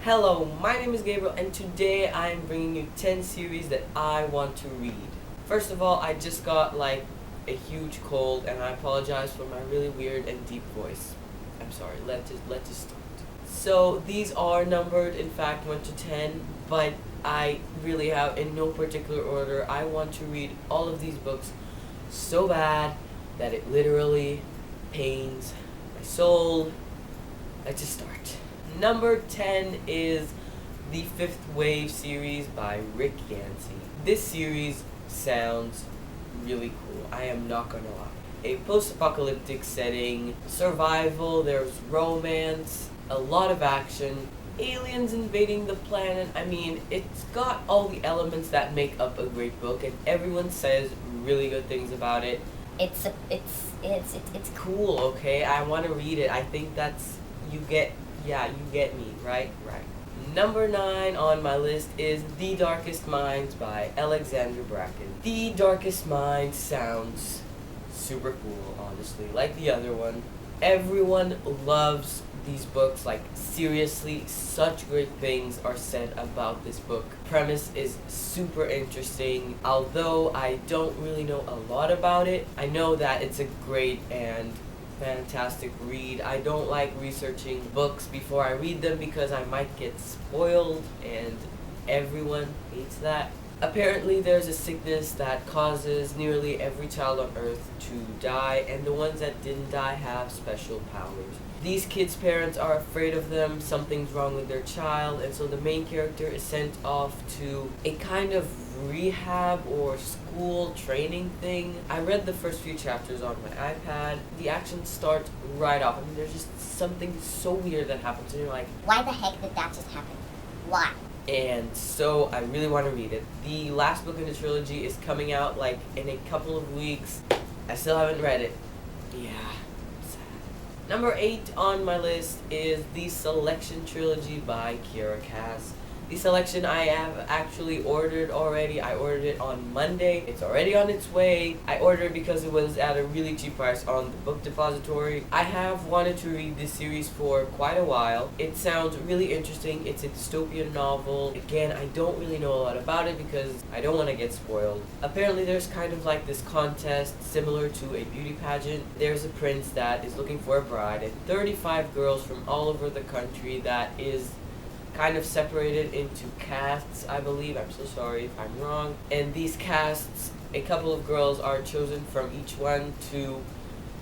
Hello, my name is Gabriel, and today I am bringing you 10 series that I want to read. First of all, I just got like a huge cold, and I apologize for my really weird and deep voice. I'm sorry. Let's just start. So these are numbered, in fact, 1 to 10, but I really have in no particular order. I want to read all of these books so bad that it literally pains my soul. Let's just start. Number 10 is the Fifth Wave series by Yancey. This series sounds really cool. I am not gonna lie. A post-apocalyptic setting, survival, there's romance, a lot of action, aliens invading the planet. I mean, it's got all the elements that make up a great book, and everyone says really good things about it. It's cool, okay? I want to read it. I think that's you get me, right? Right. Number 9 on my list is The Darkest Minds by Alexandra Bracken. The Darkest Minds sounds super cool, honestly, like the other one. Everyone loves these books, like seriously, such great things are said about this book. Premise is super interesting. Although I don't really know a lot about it, I know that it's a great and fantastic read. I don't like researching books before I read them because I might get spoiled, and everyone hates that. Apparently there's a sickness that causes nearly every child on Earth to die, and the ones that didn't die have special powers. These kids' parents are afraid of them, something's wrong with their child, and so the main character is sent off to a kind of rehab or school training thing. I read the first few chapters on my iPad. The action starts right off. I mean, there's just something so weird that happens, and you're like, why the heck did that just happen? Why? And so I really want to read it. The last book in the trilogy is coming out like in a couple of weeks. I still haven't read it. Yeah, sad. Number 8 on my list is the Selection Trilogy by Kiera. The Selection I have actually ordered already. I ordered it on Monday. It's already on its way. I ordered it because it was at a really cheap price on the Book Depository. I have wanted to read this series for quite a while. It sounds really interesting. It's a dystopian novel. Again, I don't really know a lot about it because I don't want to get spoiled. Apparently there's kind of like this contest similar to a beauty pageant. There's a prince that is looking for a bride, and 35 girls from all over the country that is kind of separated into castes, I believe. I'm so sorry if I'm wrong. And these castes, a couple of girls are chosen from each one to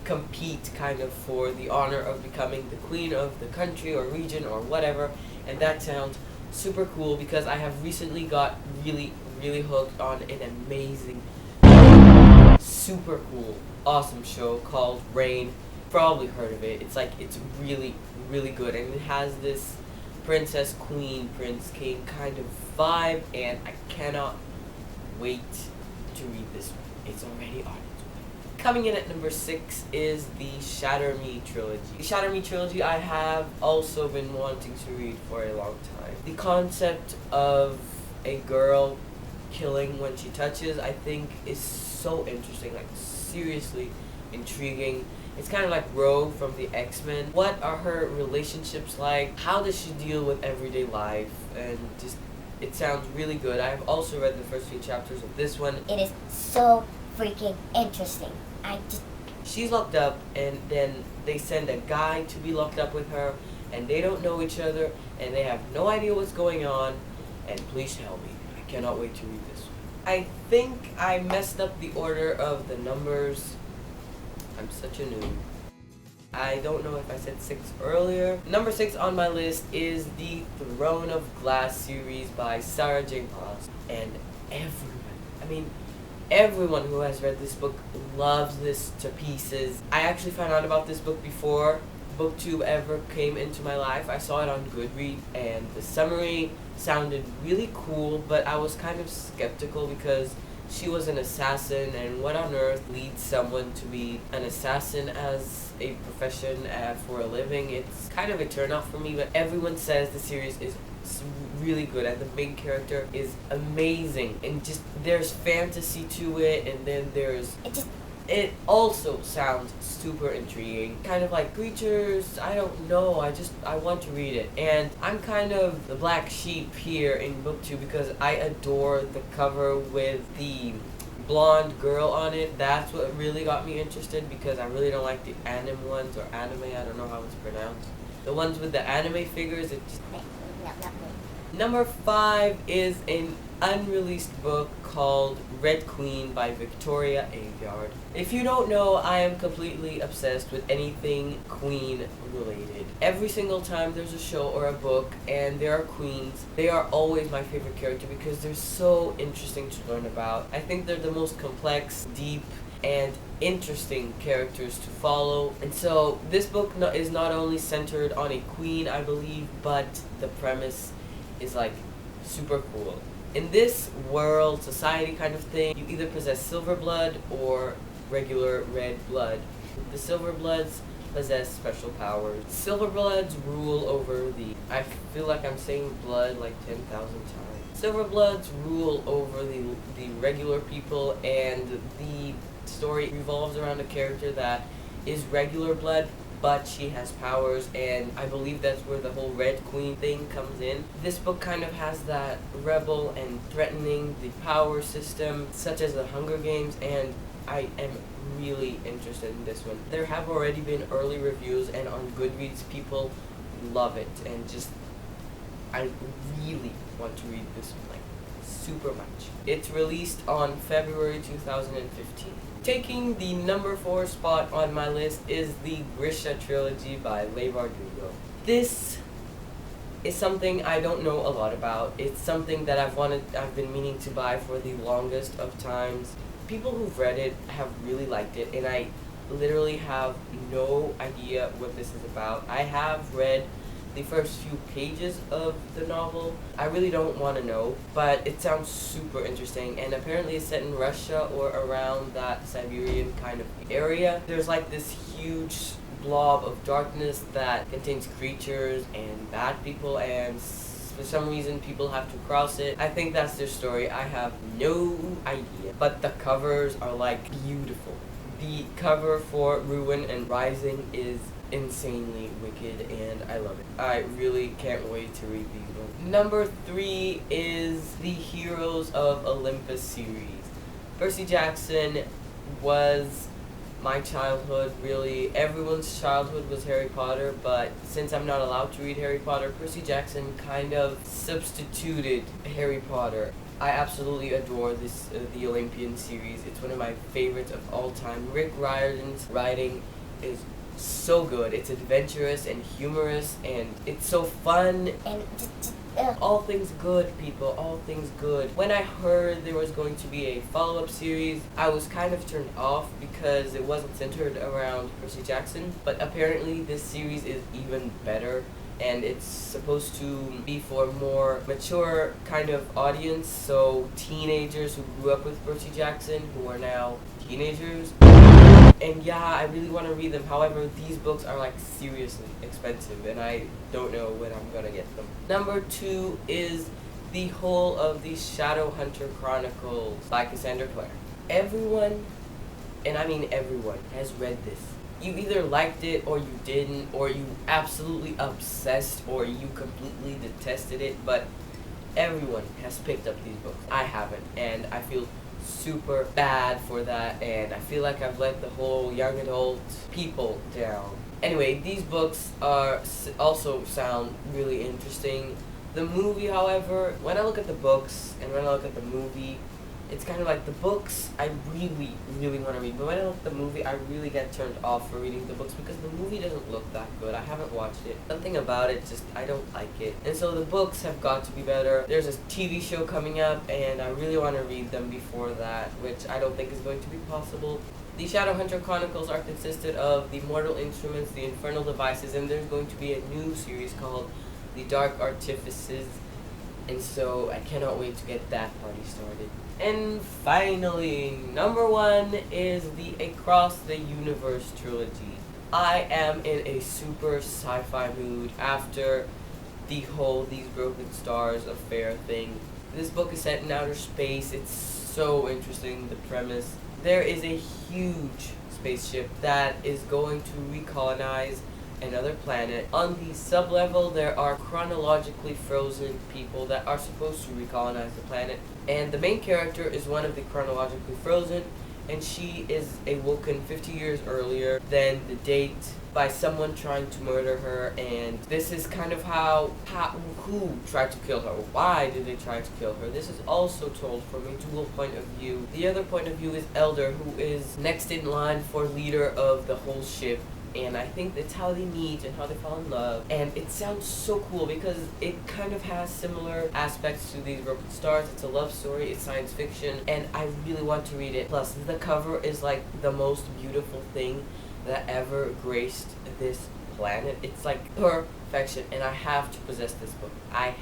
compete kind of for the honor of becoming the queen of the country or region or whatever. And that sounds super cool because I have recently got really hooked on an amazing, super cool, awesome show called Reign. Probably heard of it. It's really good, and it has this princess, queen, prince, king kind of vibe, and I cannot wait to read this one. It's already on its way. Coming in at number 6 is the Shatter Me Trilogy. The Shatter Me Trilogy I have also been wanting to read for a long time. The concept of a girl killing when she touches, I think, is so interesting, like seriously intriguing. It's kind of like Rogue from the X-Men. What are her relationships like? How does she deal with everyday life? And just, it sounds really good. I have also read the first few chapters of this one. It is so freaking interesting. She's locked up, and then they send a guy to be locked up with her, and they don't know each other, and they have no idea what's going on, and please help me. I cannot wait to read this one. I think I messed up the order of the numbers. I'm such a noob. I don't know if I said 6 earlier. Number 6 on my list is the Throne of Glass series by Sarah J. Maas. And everyone who has read this book loves this to pieces. I actually found out about this book before BookTube ever came into my life. I saw it on Goodreads, and the summary sounded really cool, but I was kind of skeptical because she was an assassin, and what on earth leads someone to be an assassin as a profession for a living? It's kind of a turnoff for me, but everyone says the series is really good, and the main character is amazing, and just there's fantasy to it, and then there's It also sounds super intriguing. Kind of like creatures, I don't know, I want to read it. And I'm kind of the black sheep here in book 2 because I adore the cover with the blonde girl on it. That's what really got me interested because I really don't like the anime ones, or anime, I don't know how it's pronounced. The ones with the anime figures, it just... Number 5 is an unreleased book called Red Queen by Victoria Aveyard. If you don't know, I am completely obsessed with anything queen related. Every single time there's a show or a book and there are queens, they are always my favorite character because they're so interesting to learn about. I think they're the most complex, deep, and interesting characters to follow. And so this book is not only centered on a queen, I believe, but the premise is like super cool. In this world, society kind of thing, you either possess silver blood or regular red blood. The silver bloods possess special powers. Silver bloods rule over the... I feel like I'm saying blood like 10,000 times. Silver bloods rule over the regular people, and the story revolves around a character that is regular blood, but she has powers, and I believe that's where the whole Red Queen thing comes in. This book kind of has that rebel and threatening the power system, such as the Hunger Games, and I am really interested in this one. There have already been early reviews, and on Goodreads people love it, and just, I really want to read this one, like, super much. It's released on February 2015. Taking the number 4 spot on my list is the Grisha Trilogy by Leigh Bardugo. This is something I don't know a lot about. It's something that I've been meaning to buy for the longest of times. People who've read it have really liked it, and I literally have no idea what this is about. I have read the first few pages of the novel. I really don't want to know, but it sounds super interesting, and apparently it's set in Russia or around that Siberian kind of area. There's like this huge blob of darkness that contains creatures and bad people, and for some reason people have to cross it. I think that's their story. I have no idea, but the covers are like beautiful. The cover for Ruin and Rising is insanely wicked, and I love it. I really can't wait to read these ones. Number 3 is the Heroes of Olympus series. Percy Jackson was my childhood, really. Everyone's childhood was Harry Potter, but since I'm not allowed to read Harry Potter, Percy Jackson kind of substituted Harry Potter. I absolutely adore this, the Olympian series. It's one of my favorites of all time. Rick Riordan's writing is so good. It's adventurous and humorous, and it's so fun. And all things good, people. All things good. When I heard there was going to be a follow-up series, I was kind of turned off because it wasn't centered around Percy Jackson. But apparently this series is even better, and it's supposed to be for a more mature kind of audience. So teenagers who grew up with Percy Jackson, who are now teenagers. And yeah, I really want to read them. However, these books are like seriously expensive, and I don't know when I'm gonna get them. Number 2 is the whole of the Shadowhunter Chronicles by Cassandra Clare. Everyone, and I mean everyone, has read this. You either liked it or you didn't, or you absolutely obsessed, or you completely detested it, but everyone has picked up these books. I haven't, and I feel super bad for that, and I feel like I've let the whole young adult people down. Anyway, these books are also sound really interesting. The movie, however, when I look at the books and when I look at the movie, it's kind of like the books I really, really want to read, but when I look at the movie, I really get turned off for reading the books because the movie doesn't look that good. I haven't watched it. Something about it, just, I don't like it. And so the books have got to be better. There's a TV show coming up, and I really want to read them before that, which I don't think is going to be possible. The Shadowhunter Chronicles are consisted of the Mortal Instruments, the Infernal Devices, and there's going to be a new series called The Dark Artifices, and so I cannot wait to get that party started. And finally, number 1 is the Across the Universe trilogy. I am in a super sci-fi mood after the whole These Broken Stars affair thing. This book is set in outer space. It's so interesting, the premise. There is a huge spaceship that is going to recolonize another planet. On the sublevel, there are chronologically frozen people that are supposed to recolonize the planet, and the main character is one of the chronologically frozen, and she is awoken 50 years earlier than the date by someone trying to murder her. And this is kind of who tried to kill her, why did they try to kill her. This is also told from a dual point of view. The other point of view is Elder, who is next in line for leader of the whole ship, and I think that's how they meet and how they fall in love. And it sounds so cool because it kind of has similar aspects to these Broken Stars. It's a love story, it's science fiction, and I really want to read it. Plus, the cover is like the most beautiful thing that ever graced this planet. It's like perfection, and I have to possess this book. I have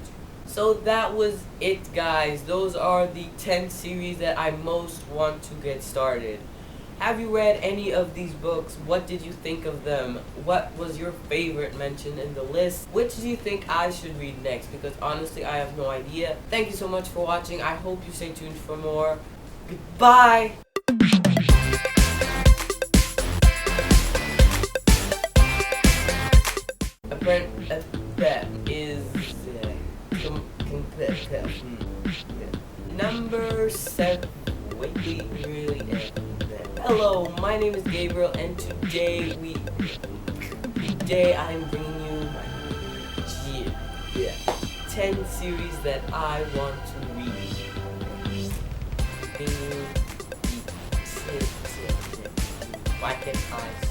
to. So that was it, guys. Those are the 10 series that I most want to get started. Have you read any of these books? What did you think of them? What was your favorite mentioned in the list? Which do you think I should read next? Because honestly, I have no idea. Thank you so much for watching. I hope you stay tuned for more. Goodbye! Number 7. Wait, really? Hello, my name is Gabriel, and today I'm bringing you my 10 series that I want to read. Why can't I